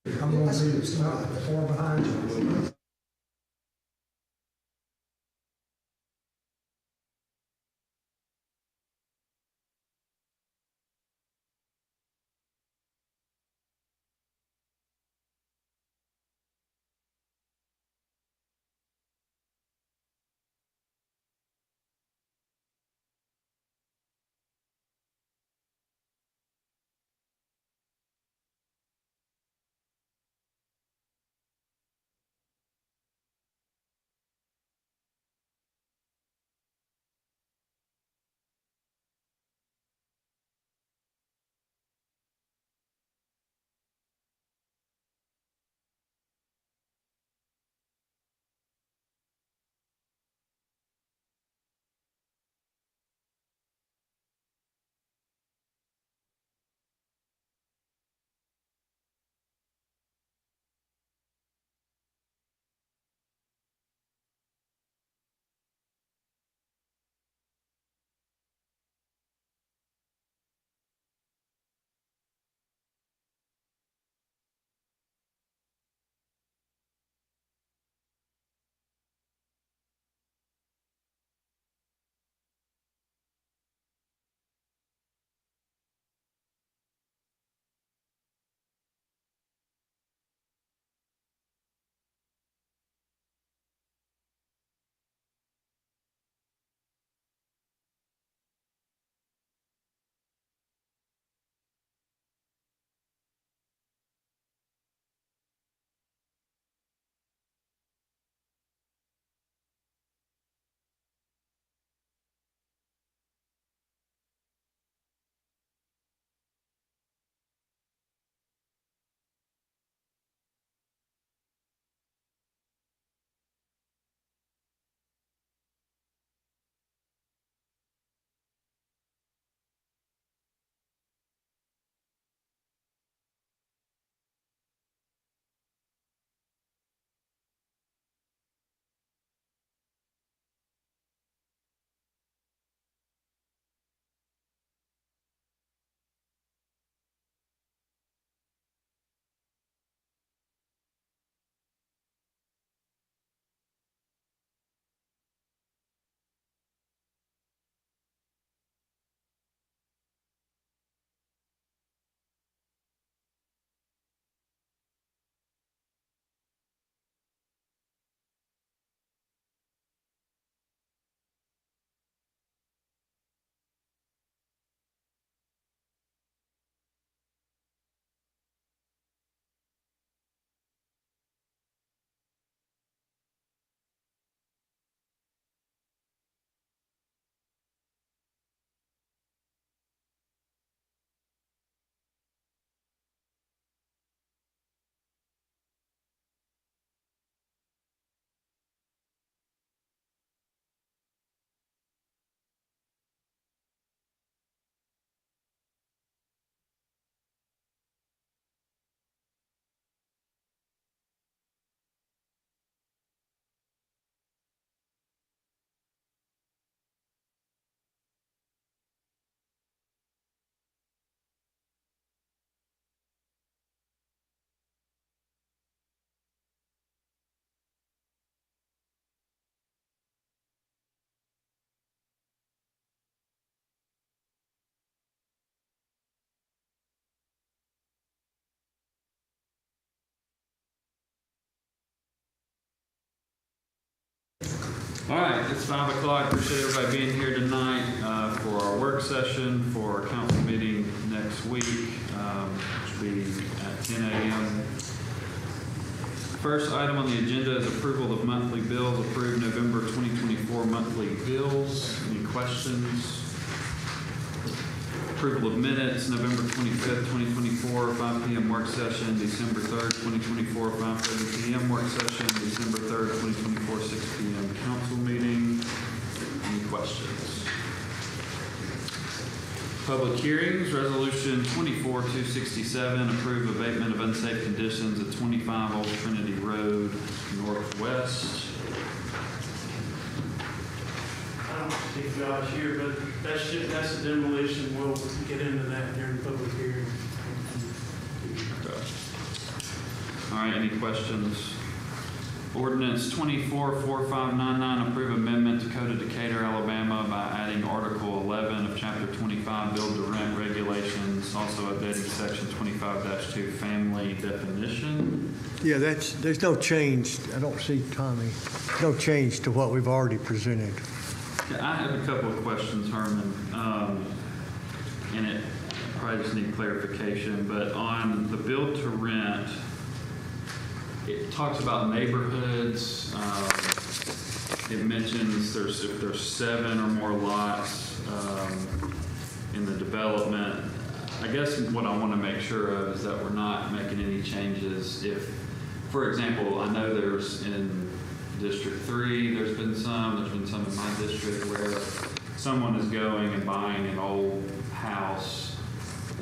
I'm going to be far behind you. All right, it's 5 o'clock. Appreciate everybody being here tonight for our work session for our council meeting next week, which will be at 10 a.m. First item on the agenda is approval of monthly bills. Approved November 2024 monthly bills. Any questions? Approval of minutes, November 25th, 2024, 5 p.m. work session, December 3rd, 2024, 5:30 p.m. work session, December 3rd, 2024, 6 p.m. council meeting. Any questions? Public hearings, resolution 24-267, approve abatement of unsafe conditions at 25 Old Trinity Road, Northwest. I don't think Josh here, but that's a demolition. We'll get into that during the public hearing. All right, any questions? Ordinance 244599, approve amendment to Code of Decatur, Alabama by adding Article 11 of Chapter 25, Build to Rent Regulations, also updating Section 25-2, Family Definition. Yeah, there's no change. I don't see, Tommy, no change to what we've already presented. Yeah, I have a couple of questions, Herman, and it probably just need clarification, but on the build to rent, it talks about neighborhoods. It mentions if there's 7 or more lots in the development. I guess what I want to make sure of is that we're not making any changes. If, for example, I know there's in District 3, there's been some in my district where someone is going and buying an old house,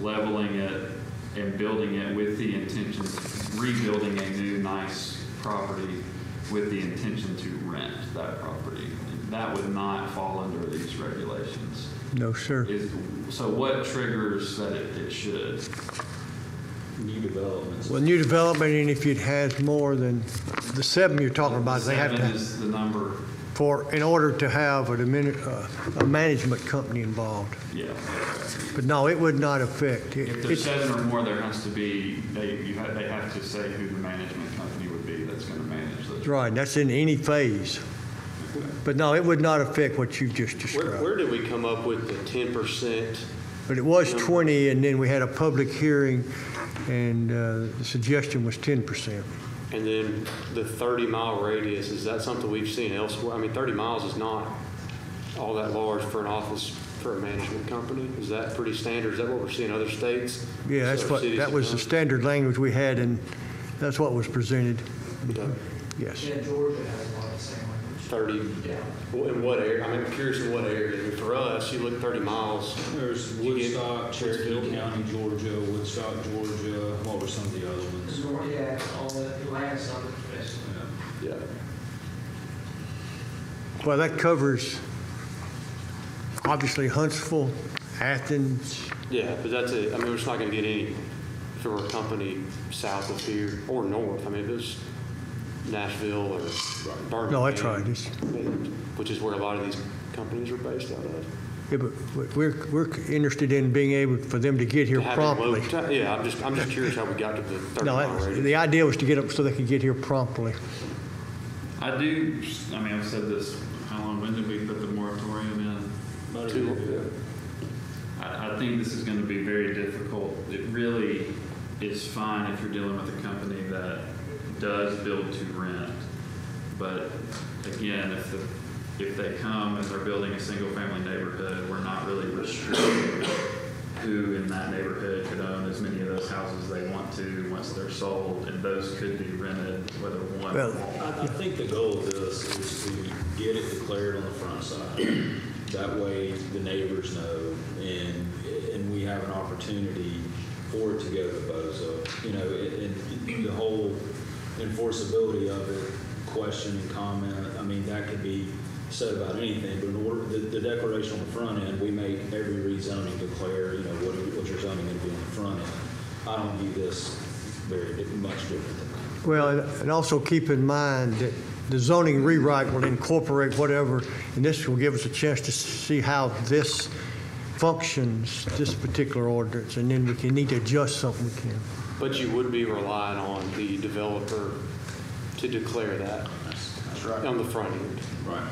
leveling it, and building it with the intention, rebuilding a new nice property with the intention to rent that property. That would not fall under these regulations. No, sir. So what triggers that it should? New developments. Well, new development, and if it has more than the 7 you're talking about, they have to 7 is the number. in order to have a management company involved. Yeah. But no, it would not affect. If there's 7 or more, there has to be, they have to say who the management company would be that's going to manage those. Right, that's in any phase. But no, it would not affect what you just described. Where did we come up with the 10%? But it was 20, and then we had a public hearing, and the suggestion was 10%. And then the 30-mile radius, is that something we've seen elsewhere? I mean, 30 miles is not all that large for an office for a management company. Is that pretty standard? Is that what we're seeing in other states? Yeah, that was the standard language we had, and that's what was presented. Yes. Yeah, Georgia has a lot of the same language. 30, Yeah. well, in what area? I mean, I'm curious in what area. I mean, for us, you look 30 miles. There's Woodstock, Cherokee County, Georgia, Woodstock, Georgia. What were some of the other ones? Yeah, all the Atlanta Southern Commission. Yeah. Well, that covers, obviously, Huntsville, Athens. Yeah, but that's it. I mean, we're just not going to get any for a company south of here or north. I mean, if it's Nashville or Birmingham. No, that's right. Which is where a lot of these companies are based out of. Yeah, but we're interested in being able for them to get here To have it promptly. yeah, I'm just curious how we got to the 30 No, mile radius. the idea was to get them so they could get here promptly. I mean, I've said this, when did we put the moratorium in? I think this is going to be very difficult. It really is fine if you're dealing with a company that does build to rent. But again, if they come and they're building a single family neighborhood, we're not really restricting who in that neighborhood could own as many of those houses they want to once they're sold, and those could be rented, whether one or Well, all. I think the goal of this is to get it declared on the front side. That way the neighbors know, and we have an opportunity for it to go to BOZA. You know, and the whole enforceability of it, question and comment, I mean, that could be said about anything, but in order, the declaration on the front end, we make every rezoning declare, you know, what your zoning going to be on the front end. I don't view this very much different than that. Well, and also keep in mind that the zoning rewrite will incorporate whatever, and this will give us a chance to see how this functions, this particular ordinance, and then we can need to adjust something we can. But you would be relying on the developer to declare that That's right. on the front end. Right.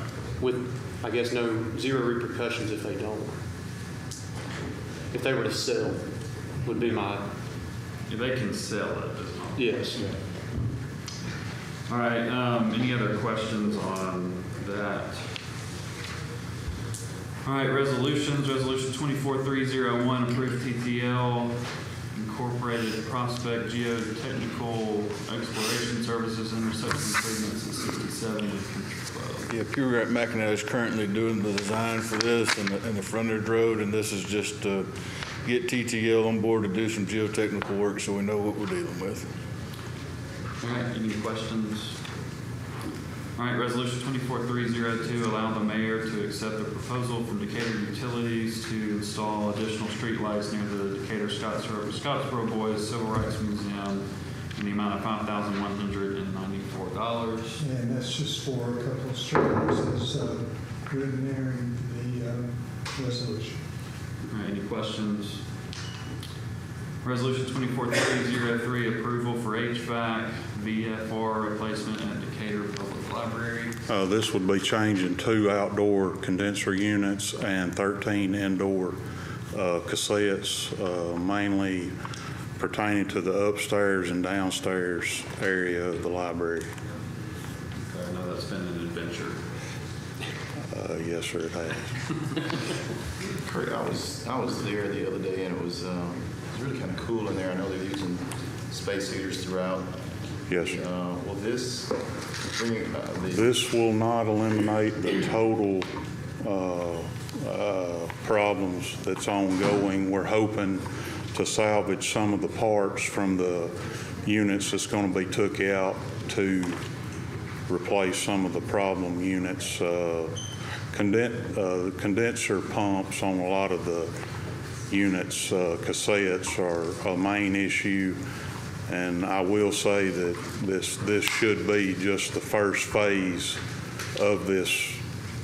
With, I guess, zero repercussions if they don't. If they were to sell, would be my, If they can sell it, does not. yes. All right, any other questions on that? All right, resolutions. Resolution 24301, approved TTL Incorporated Prospect Geotechnical Exploration Services Intersection Improvements at 67 and Country Club. Yeah, Pure Grant Mackinac is currently doing the design for this and the frontage road, and this is just to get TTL on board to do some geotechnical work so we know what we're dealing with. All right, any questions? All right, resolution 24302, allow the mayor to accept the proposal from Decatur Utilities to install additional streetlights near the Decatur Scottsboro Boys Civil Rights Museum in the amount of $5,194. And that's just for a couple of streets as written there in the resolution. All right, any questions? Resolution 24303, approval for HVAC VFR replacement at Decatur Public Library. This would be changing 2 outdoor condenser units and 13 indoor cassettes, mainly pertaining to the upstairs and downstairs area of the library. I know that's been an adventure. Yes, sir, it has. Kurt, I was there the other day, and it was really kind of cool in there. I know they're using space heaters throughout. Yes, sir. Will this bring This will not eliminate the total problems that's ongoing. We're hoping to salvage some of the parts from the units that's going to be took out to replace some of the problem units. Condenser pumps on a lot of the units, cassettes, are a main issue. And I will say that this should be just the first phase of this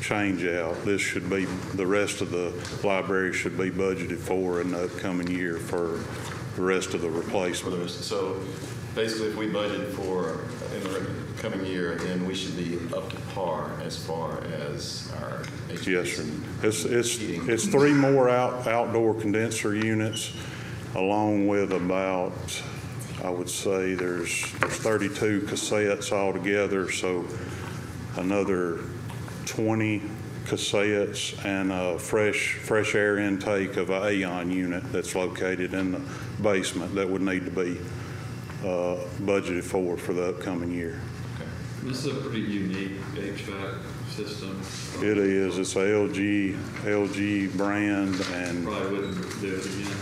change out. This should be, the rest of the library should be budgeted for in the upcoming year for the rest of the replacement. So basically, if we budget for in the coming year, then we should be up to par as far as our HVAC. Yes, sir. It's 3 more outdoor condenser units, along with about, I would say there's 32 cassettes altogether, so another 20 cassettes and a fresh air intake of an AEON unit that's located in the basement that would need to be budgeted for the upcoming year. This is a pretty unique HVAC system. It is. It's a LG brand, and Probably wouldn't do it again.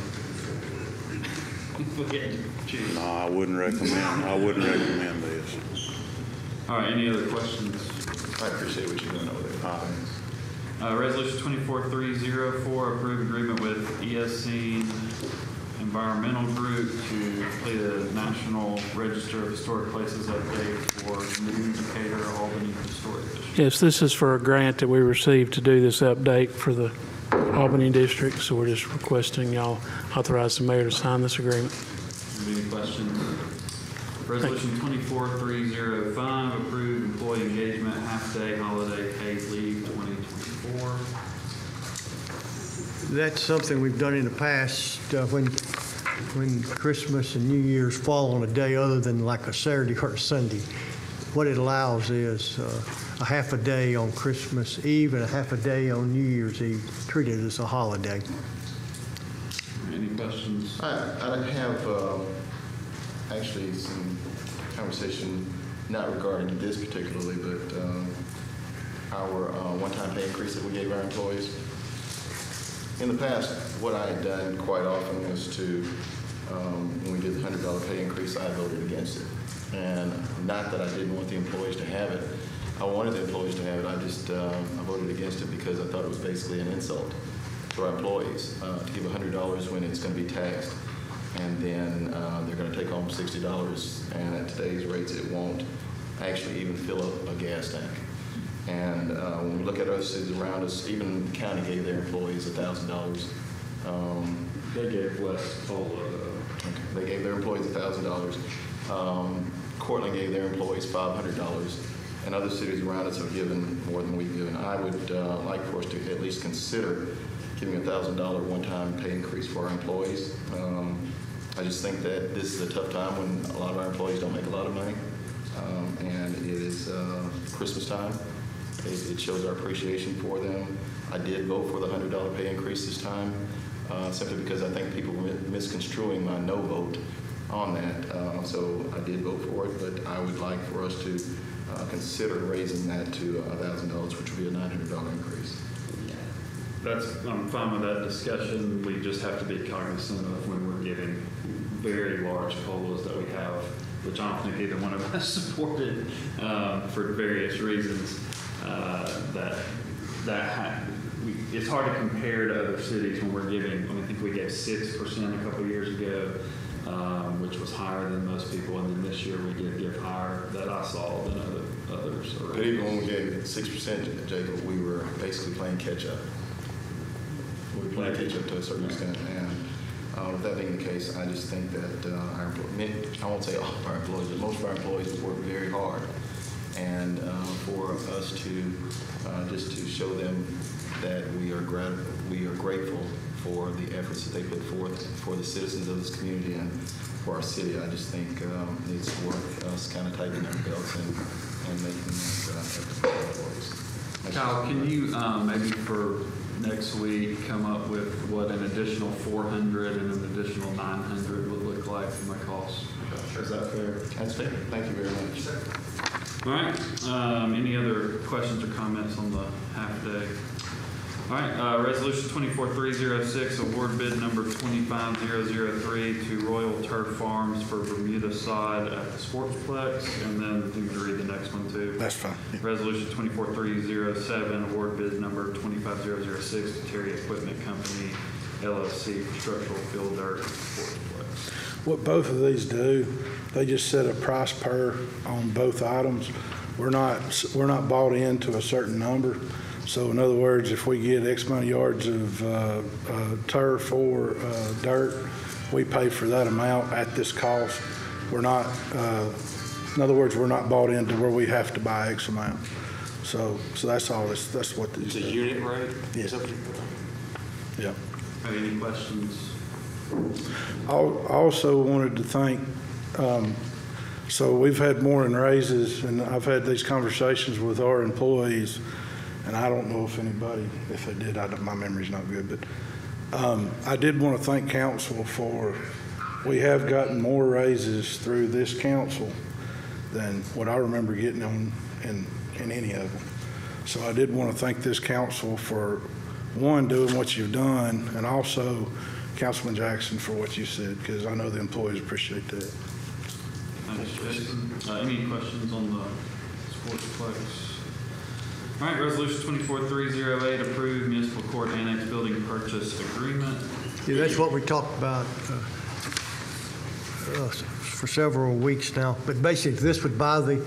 We had to choose. no, I wouldn't recommend this. All right, any other questions? I appreciate what you're doing over there. Resolution 24304, approve agreement with ESC Environmental Group to complete a National Register of Historic Places update for new Decatur Albany Historic District. Yes, this is for a grant that we received to do this update for the Albany District, so we're just requesting y'all authorize the mayor to sign this agreement. Any questions? Resolution 24305, approve employee engagement half-day holiday paid leave 2024. That's something we've done in the past when Christmas and New Year's fall on a day other than like a Saturday or a Sunday. What it allows is a half a day on Christmas Eve and a half a day on New Year's Eve, treated as a holiday. Any questions? I have actually some conversation, not regarding this particularly, but our one-time pay increase that we gave our employees. In the past, what I had done quite often was to, when we did the $100 pay increase, I voted against it. And not that I didn't want the employees to have it. I wanted the employees to have it. I voted against it because I thought it was basically an insult to our employees to give $100 when it's going to be taxed. And then they're going to take home $60, and at today's rates, it won't actually even fill up a gas tank. And when we look at other cities around us, even the county gave their employees $1,000. They gave West Cola. They gave their employees $1,000. Cortland gave their employees $500. And other cities around us have given more than we've given. I would like for us to at least consider giving a $1,000 one-time pay increase for our employees. I just think that this is a tough time when a lot of our employees don't make a lot of money. And it is Christmas time. It shows our appreciation for them. I did vote for the $100 pay increase this time, simply because I think people were misconstruing my no vote on that. So I did vote for it, but I would like for us to consider raising that to $1,000, which would be a $900 increase. I'm fine with that discussion. We just have to be cognizant of when we're getting very large COLAs that we have, which I don't think either one of us supported for various reasons. It's hard to compare to other cities when we're giving. I think we gave 6% a couple years ago, which which was higher than most people, and then this year we did give higher that I saw than others. But even when we gave 6%, Jacob, we were basically playing catch-up. We were playing catch-up to a certain extent, and with that being the case, I just think that our employees, I won't say all of our employees, but most of our employees have worked very hard. And for us to just to show them that we are grateful for the efforts that they put forth for the citizens of this community and for our city, I just think it's worth us kind of tightening our belts and making that effort for our employees. Kyle, can you maybe for next week come up with what an additional 400 and an additional 900 would look like from a cost? Is that fair? That's fair. Thank you very much. All right. Any other questions or comments on the half day? All right. Resolution 24306, award bid number 25003 to Royal Turf Farms for Bermuda side at the Sportsplex, and then you can read the next one too. That's fine. Resolution 24307, award bid number 25006 to Terry Equipment Company, LLC for structural fill dirt at the Sportsplex. What both of these do, they just set a price per on both items. We're not bought into a certain number. So in other words, if we get X amount of yards of turf or dirt, we pay for that amount at this cost. We're not, in other words, we're not bought into where we have to buy X amount. So that's all. That's what these It's a do. unit rate? Yeah. Is that what you- Yeah. Have any questions? I also wanted to thank, so we've had more in raises, and I've had these conversations with our employees, and I don't know if anybody, if they did, my memory's not good, but I did want to thank council for, we have gotten more raises through this council than what I remember getting on in any of them. So I did want to thank this council for, one, doing what you've done, and also Councilman Jackson for what you said, because I know the employees appreciate that. Thanks, Jason. Any questions on the Sportsplex? All right, resolution 24308, approve municipal court annex building purchase agreement. Yeah, that's what we talked about for several weeks now. But basically, this would buy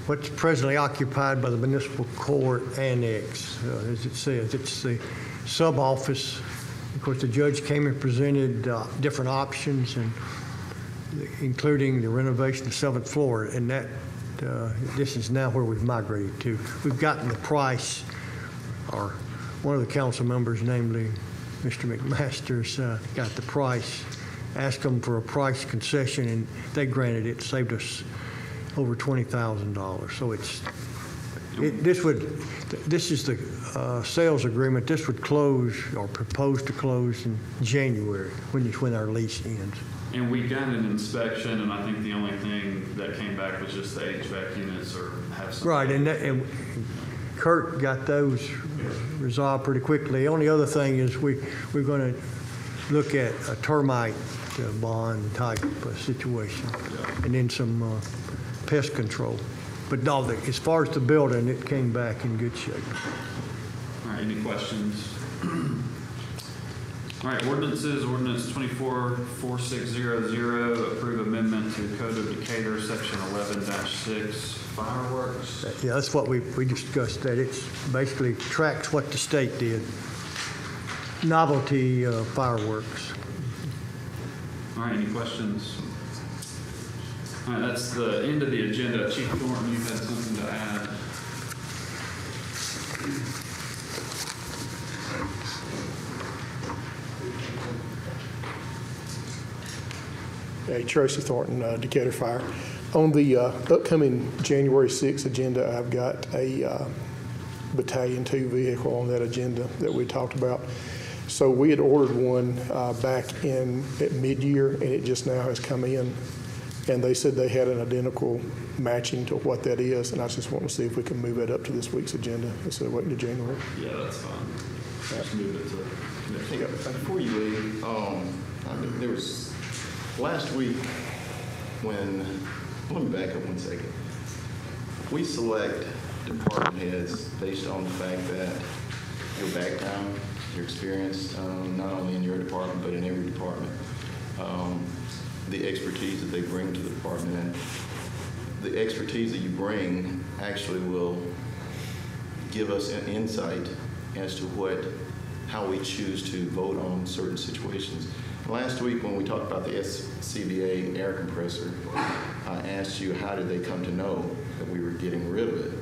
what's presently occupied by the municipal court annex. As it says, it's the sub-office. Of course, the judge came and presented different options, and including the renovation of the 7th floor, and that this is now where we've migrated to. We've gotten the price, or one of the council members, namely Mr. McMaster's, got the price, asked them for a price concession, and they granted it, saved us over $20,000. So this is the sales agreement. This would close or propose to close in January when our lease ends. And we got an inspection, and I think the only thing that came back was just the HVAC units or have some. Right, and Kurt got those resolved pretty quickly. The only other thing is we're going to look at a termite bond type situation, and then some pest control. But no, as far as the building, it came back in good shape. All right, any questions? All right, ordinances, ordinance 244600, approve amendment to Code of Decatur, section 11-6, fireworks. Yeah, that's what we discussed, that it's basically tracks what the state did. Novelty fireworks. All right, any questions? All right, that's the end of the agenda. Chief Thornton, you had something to add. Hey, Tracy Thornton, Decatur Fire. On the upcoming January 6th agenda, I've got a Battalion 2 vehicle on that agenda that we talked about. So we had ordered one back at mid-year, and it just now has come in. And they said they had an identical matching to what that is, and I just want to see if we can move that up to this week's agenda instead of waiting to January. Yeah, that's fine. Just move it to next Hey, week. before you leave, there was last week when, let me back up 1 second. We select department heads based on the fact that your background, your experience, not only in your department, but in every department. the expertise that they bring to the department. And the expertise that you bring actually will give us an insight as to how we choose to vote on certain situations. Last week when we talked about the SCBA air compressor, I asked you how did they come to know that we were getting rid of it.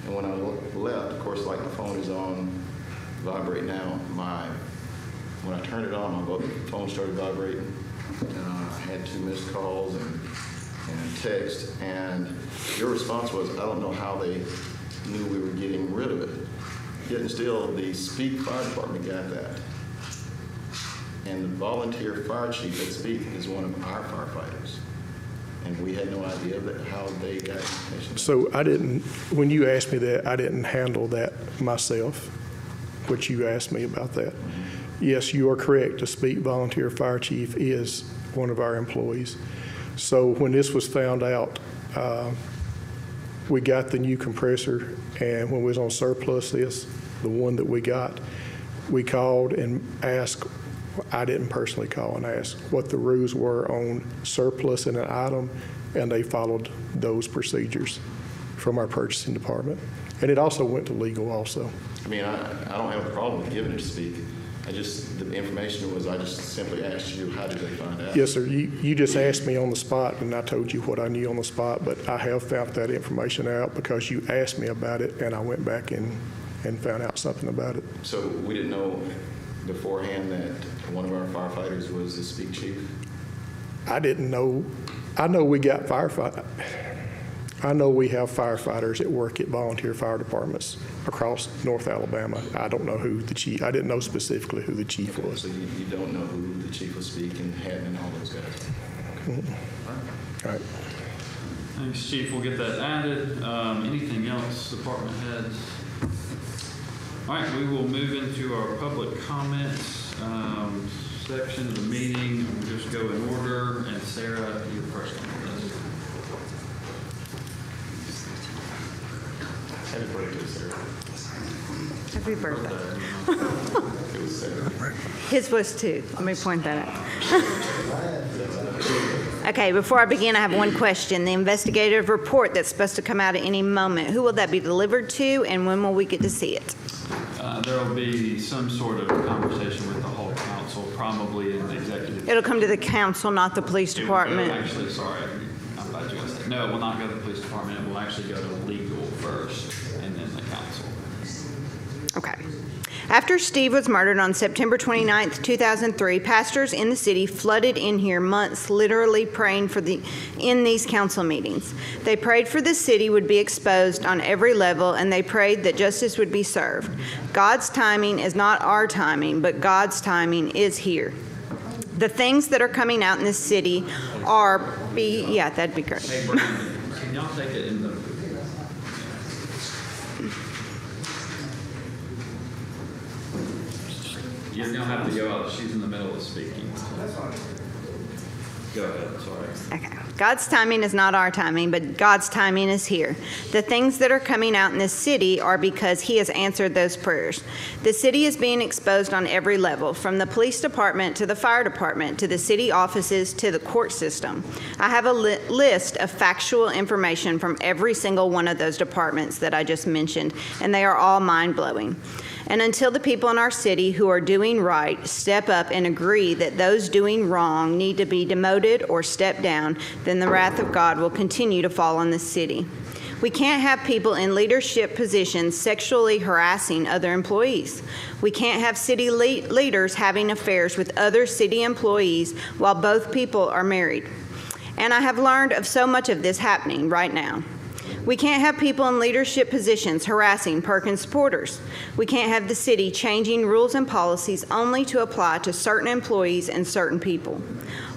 And when I left, of course, like my phone is on vibrate now, when I turned it on, my phone started vibrating. I had 2 missed calls and text, and your response was, I don't know how they knew we were getting rid of it. Yet and still, the Speak Fire Department got that. And the volunteer fire chief at Speak is one of our firefighters. And we had no idea how they got information. So when you asked me that, I didn't handle that myself, which you asked me about that. Yes, you are correct. The Speak volunteer fire chief is one of our employees. So when this was found out, we got the new compressor, and when we was on surplus list, the one that we got, we called and asked, I didn't personally call and ask what the rules were on surplus in an item, and they followed those procedures from our purchasing department. And it also went to legal also. I mean, I don't have a problem with giving it to Speak. The information was, I just simply asked you, how did they find out? Yes, sir. You just asked me on the spot, and I told you what I knew on the spot, but I have found that information out because you asked me about it, and I went back and found out something about it. So we didn't know beforehand that one of our firefighters was the Speak chief? I didn't know. I know we got I know we have firefighters that work at volunteer fire departments across North Alabama. I don't know who the chief, I didn't know specifically who the chief was. So you don't know who the chief of Speak and Hatton and all those guys? All right. Thanks, Chief. We'll get that added. Anything else, department heads? All right, we will move into our public comments section of the meeting. We'll just go in order. And Sarah, you're first on the list. Happy birthday, Sarah. Happy birthday. It was Sarah. His was too. Let me point that out. Okay, before I begin, I have one question. The investigative report that's supposed to come out at any moment, who will that be delivered to, and when will we get to see it? There will be some sort of conversation with the whole council, probably in the executive. It'll come to the council, not the police department. Actually, sorry, I'm glad you guys said. No, it will not go to the police department. It will actually go to legal first, and then the council. Okay. After Steve was murdered on September 29th, 2003, pastors in the city flooded in here months, literally praying in these council meetings. They prayed for the city would be exposed on every level, and they prayed that justice would be served. God's timing is not our timing, but God's timing is here. The things that are coming out in this city yeah, that'd be great. Hey, Brandon, can y'all take it in the... You don't have to go out. She's in the middle of speaking. Go ahead. Sorry. Okay. God's timing is not our timing, but God's timing is here. The things that are coming out in this city are because He has answered those prayers. The city is being exposed on every level, from the police department to the fire department to the city offices to the court system. I have a list of factual information from every single one of those departments that I just mentioned, and they are all mind-blowing. And until the people in our city who are doing right step up and agree that those doing wrong need to be demoted or step down, then the wrath of God will continue to fall on the city. We can't have people in leadership positions sexually harassing other employees. We can't have city leaders having affairs with other city employees while both people are married. And I have learned of so much of this happening right now. We can't have people in leadership positions harassing Perkins supporters. We can't have the city changing rules and policies only to apply to certain employees and certain people.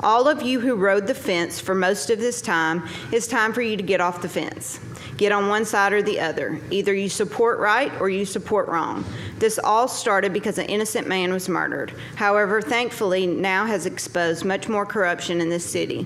All of you who rode the fence for most of this time, it's time for you to get off the fence. Get on one side or the other. Either you support right or you support wrong. This all started because an innocent man was murdered. However, thankfully, now has exposed much more corruption in this city.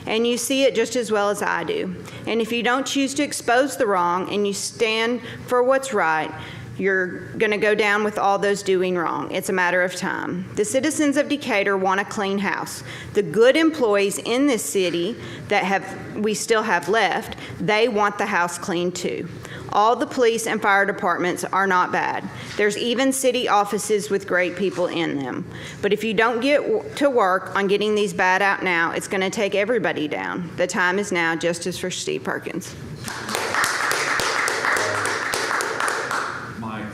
And you see it just as well as I do. And if you don't choose to expose the wrong and you stand for what's right, You're going to go down with all those doing wrong. It's a matter of time. The citizens of Decatur want a clean house. The good employees in this city that we still have left, they want the house clean too. All the police and fire departments are not bad. There's even city offices with great people in them. But if you don't get to work on getting these bad out now, it's going to take everybody down. The time is now. Justice for Steve Perkins. Mike,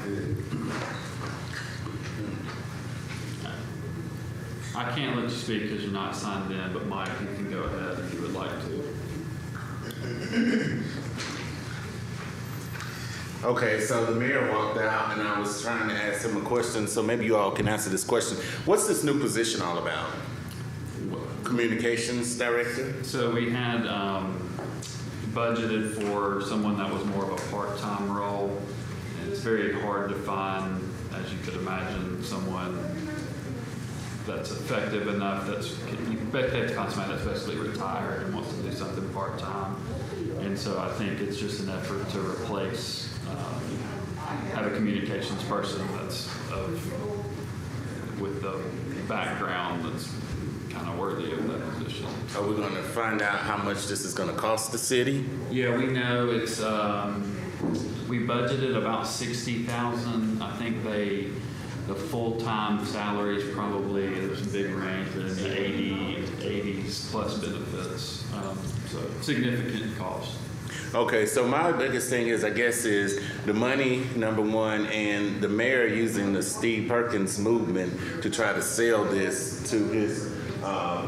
I can't let you speak because you're not signed in, but Mike, you can go ahead if you would like to. Okay, so the mayor walked out and I was trying to ask him a question, so maybe you all can answer this question. What's this new position all about? Communications director? So we had budgeted for someone that was more of a part-time role. And it's very hard to find, as you could imagine, someone that's effective enough you have to find somebody that's basically retired and wants to do something part-time. And so I think it's just an effort to replace, have a communications person with the background that's kind of worthy of that position. Are we going to find out how much this is going to cost the city? Yeah, we know it's, we budgeted about $60,000. I think the full-time salary is probably, there's a big range, but in the 80s plus benefits. So significant cost. Okay, so my biggest thing is the money, number one, and the mayor using the Steve Perkins movement to try to sell this to his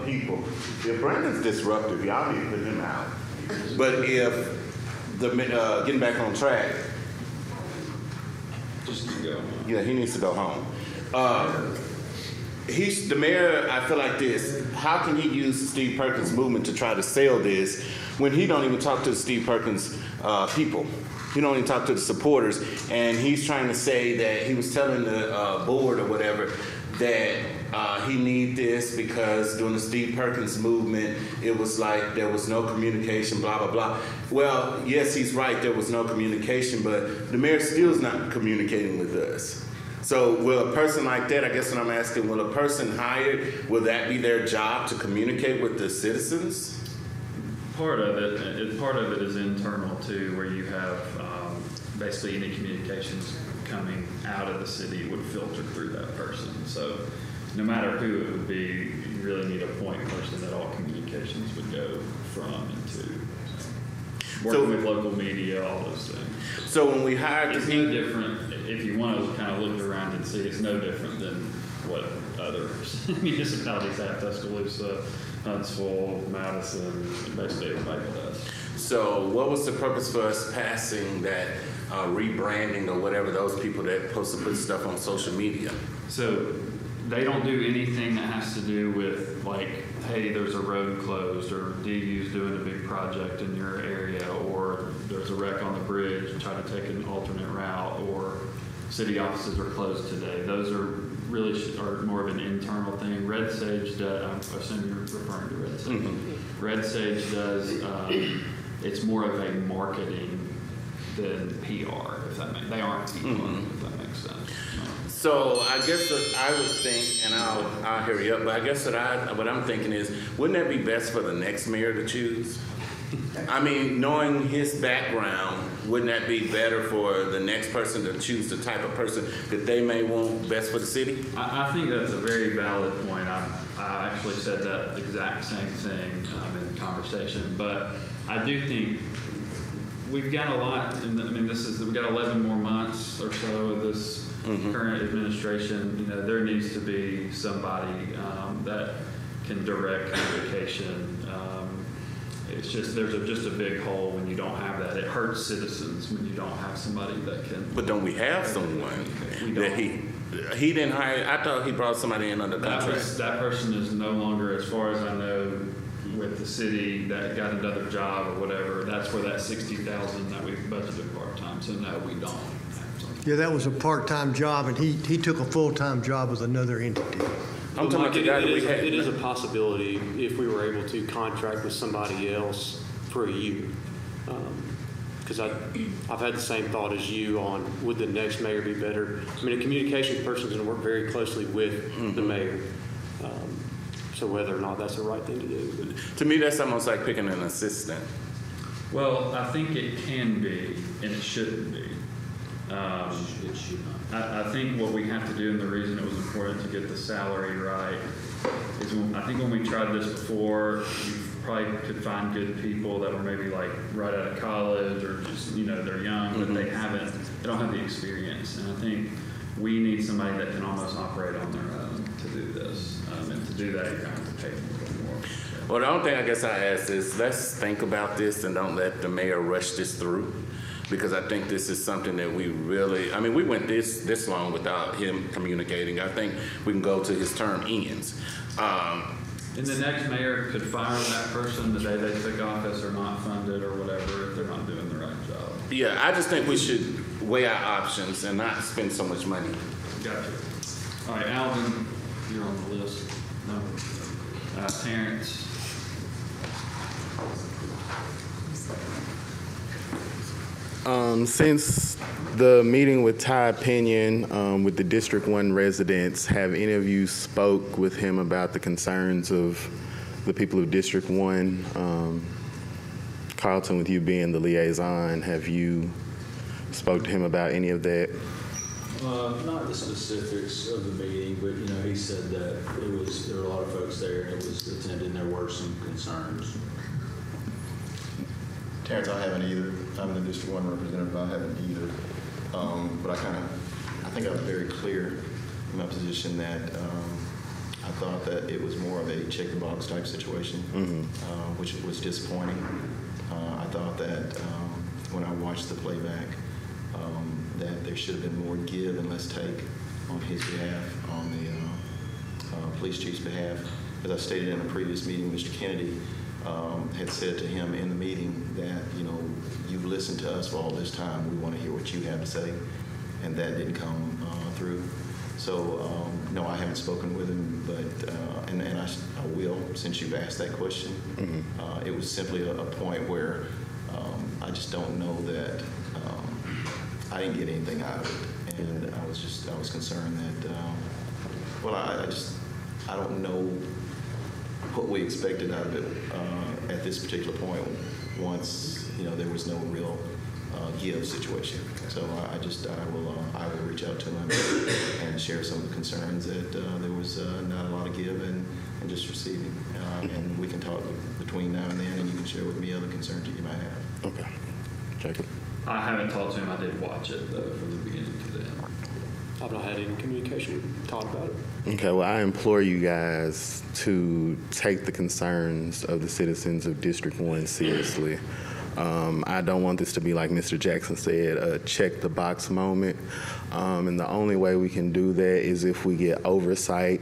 people. If Brandon's disruptive, y'all need to put him out. But if getting back on track, Just to go. yeah, he needs to go home. The mayor, I feel like this, how can he use the Steve Perkins movement to try to sell this when he don't even talk to the Steve Perkins people? He don't even talk to the supporters, and he's trying to say that he was telling the board or whatever that he need this because during the Steve Perkins movement, it was like there was no communication, blah, blah, blah. Well, yes, he's right, there was no communication, but the mayor still is not communicating with us. So will a person like that, I guess what I'm asking, will a person hired, will that be their job to communicate with the citizens? Part of it is internal too, where you have basically any communications coming out of the city would filter through that person. So no matter who it would be, you really need a point person that all communications would go from and to. Working with local media, all those things. So when we hired it's no different, if you want to kind of look around and see, it's no different than what other municipalities have, Tuscaloosa, Huntsville, Madison, basically everybody does. So what was the purpose for us passing that rebranding or whatever, those people that are supposed to put stuff on social media? So they don't do anything that has to do with like, hey, there's a road closed, or DU's doing a big project in your area, or there's a wreck on the bridge and try to take an alternate route, or city offices are closed today. Those are really are more of an internal thing. Red Sage does, I assume you're referring to Red Sage. Mm-hmm. Red Sage does, it's more of a marketing than PR, if that makes, they aren't PR, mm-hmm. if that makes sense. So I guess what I would think, and I'll hurry up, but I guess what I'm thinking is, wouldn't that be best for the next mayor to choose? I mean, knowing his background, wouldn't that be better for the next person to choose the type of person that they may want best for the city? I think that's a very valid point. I actually said that exact same thing in the conversation, but I do think we've got a lot, we've got 11 more months or so of this mm-hmm. current administration. You know, there needs to be somebody that can direct communication. It's just, there's just a big hole when you don't have that. It hurts citizens when you don't have somebody that can. But don't we have someone that he didn't hire? I thought he brought somebody in under contract. That person is no longer, as far as I know, with the city that got another job or whatever. That's where that $60,000 that we budgeted part-time. So no, we don't. Yeah, that was a part-time job, and he took a full-time job with another entity. I'm talking about the guy that we had. It is a possibility if we were able to contract with somebody else for a year. Because I've had the same thought as you on, would the next mayor be better? I mean, a communications person is going to work very closely with the mayor. So whether or not that's the right thing to do. To me, that's almost like picking an assistant. Well, I think it can be, and it shouldn't be. It should not. I think what we have to do, and the reason it was important to get the salary right, is I think when we tried this before, you probably could find good people that were maybe like right out of college or just, they're young, but they don't have the experience. And I think we need somebody that can almost operate on their own to do this. And to do that, you're going to have to pay them a little more. So. Well, the only thing I guess I ask is, let's think about this and don't let the mayor rush this through. Because I think this is something that we really, we went this long without him communicating. I think we can go to his term ends. And the next mayor could fire that person the day they took office or not fund it or whatever if they're not doing the right job. Yeah, I just think we should weigh our options and not spend so much money. Gotcha. All right, Alvin, you're on the list. No. Terrence. Since the meeting with Ty Pinion with the District 1 residents, have any of you spoke with him about the concerns of the people of District 1? Carlton, with you being the liaison, have you spoke to him about any of that? Not the specifics of the meeting, but he said that there were a lot of folks there and it was attended and there were some concerns. Terrence, I haven't either. I'm the District 1 representative. I haven't either. But I think I was very clear in my position that I thought that it was more of a check the box type situation, which was disappointing. I thought that when I watched the playback, that there should have been more give and less take on his behalf, on the police chief's behalf. As I stated in a previous meeting, Mr. Kennedy had said to him in the meeting that, you've listened to us for all this time. We want to hear what you have to say. And that didn't come through. So, no, I haven't spoken with him, but, and I will, since you've asked that question. It was simply a point where I just don't know that I didn't get anything out of it. And I was concerned that, I don't know what we expected out of it at this particular point once, there was no real give situation. So I will reach out to him and share some of the concerns that there was not a lot of give and just receiving. And we can talk between now and then, and you can share with me other concerns that you might have. Okay. Jacob? I haven't talked to him. I did watch it, though, from the beginning to the end. I've not had any communication with Todd about it. Okay, well, I implore you guys to take the concerns of the citizens of District 1 seriously. I don't want this to be, like Mr. Jackson said, a check the box moment. And the only way we can do that is if we get oversight.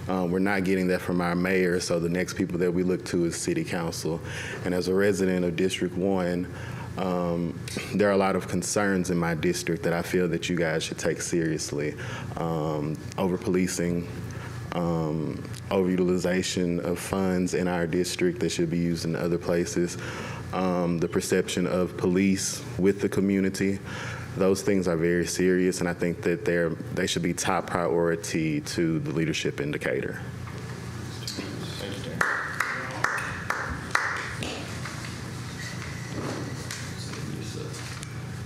We're not getting that from our mayor, so the next people that we look to is City Council. And as a resident of District 1, there are a lot of concerns in my district that I feel that you guys should take seriously. Over-policing, overutilization of funds in our district that should be used in other places, the perception of police with the community. Those things are very serious, and I think that they should be top priority to the leadership indicator.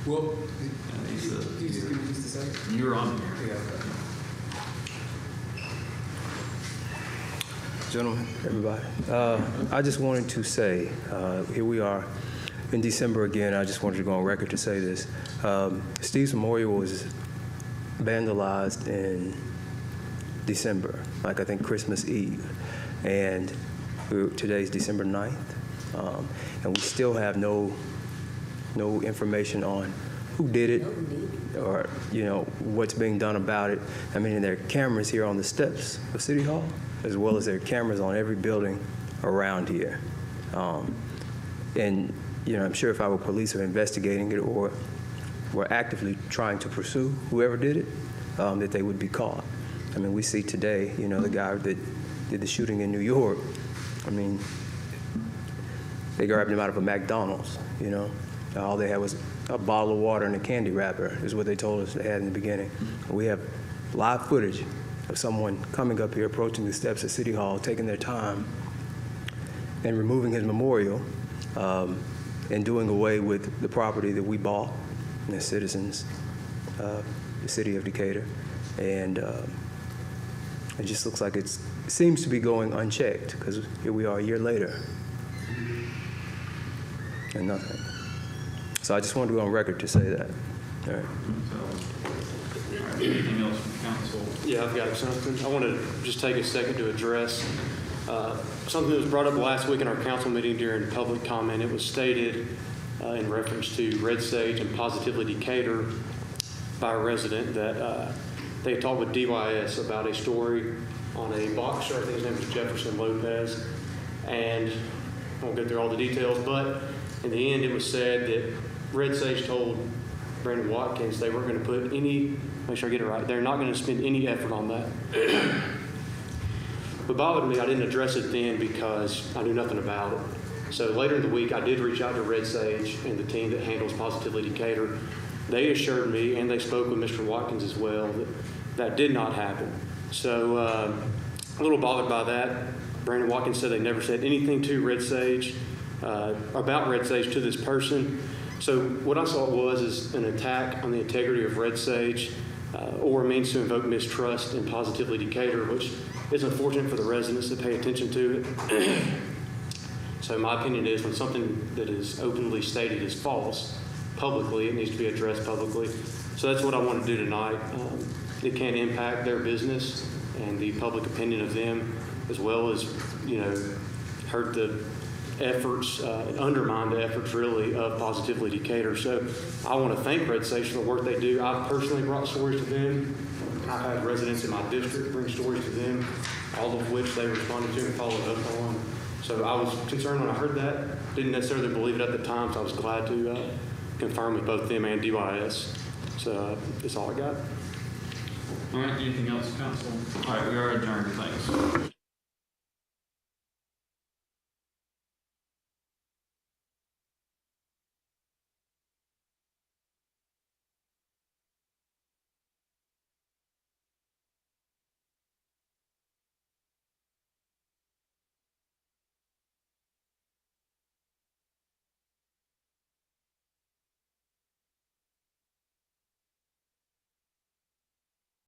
Well, You're on here. Gentlemen, everybody. I just wanted to say, here we are in December again. I just wanted to go on record to say this. Steve's Memorial was vandalized in December, like I think Christmas Eve. And today's December 9th. And we still have no information on who did it or, what's being done about it. I mean, there are cameras here on the steps of City Hall, as well as there are cameras on every building around here. And, I'm sure if our police are investigating it or were actively trying to pursue whoever did it, that they would be caught. I mean, we see today, the guy that did the shooting in New York, I mean, they grabbed him out of a McDonald's, All they had was a bottle of water and a candy wrapper, is what they told us they had in the beginning. We have live footage of someone coming up here, approaching the steps of City Hall, taking their time, and removing his memorial, and doing away with the property that we bought as citizens, the city of Decatur. And it just looks like it seems to be going unchecked, because here we are a year later and nothing. So I just wanted to go on record to say that. All right. All right, anything else from council? Yeah, I've got something. I want to just take a second to address something that was brought up last week in our council meeting during public comment. It was stated in reference to Red Sage and Positively Decatur by a resident that they had talked with DYS about a story on a boxer. I think his name was Jefferson Lopez. And I won't go through all the details, but in the end it was said that Red Sage told Brandon Watkins they weren't going to put any, make sure I get it right, they're not going to spend any effort on that. What bothered me, I didn't address it then because I knew nothing about it. So later in the week, I did reach out to Red Sage and the team that handles Positively Decatur. They assured me, and they spoke with Mr. Watkins as well, that that did not happen. So a little bothered by that. Brandon Watkins said they never said anything to Red Sage, about Red Sage to this person. So what I saw is an attack on the integrity of Red Sage, or a means to invoke mistrust in Positively Decatur, which is unfortunate for the residents to pay attention to it. So my opinion is when something that is openly stated is false publicly, it needs to be addressed publicly. So that's what I want to do tonight. It can impact their business and the public opinion of them, as well as, hurt the efforts, undermine the efforts really of Positively Decatur. So I want to thank Red Sage for the work they do. I've personally brought stories to them. I've had residents in my district bring stories to them, all of which they responded to and followed up on. So I was concerned when I heard that. Didn't necessarily believe it at the time, so I was glad to confirm with both them and DYS. So that's all I got. All right, anything else, council? All right, we are adjourned. Thanks.